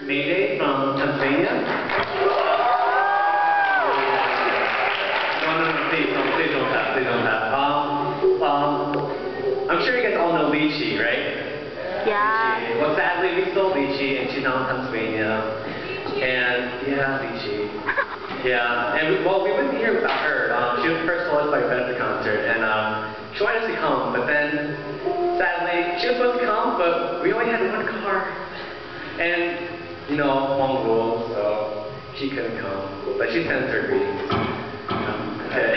Mayday from Pennsylvania. No, please don't clap, please don't clap. I'm sure you guys all know Lychee, right? Yeah. Lychee. Well, sadly, we stole Lychee, and she's now in Pennsylvania. And, yeah, Lychee. Yeah, and well, we wouldn't be here without her. She was the first soloist by at the concert, and she wanted us to come, but then, sadly, she was supposed to come, but we only had one car. And, you know, Mongol, so she couldn't come. But she sends her greetings. Okay.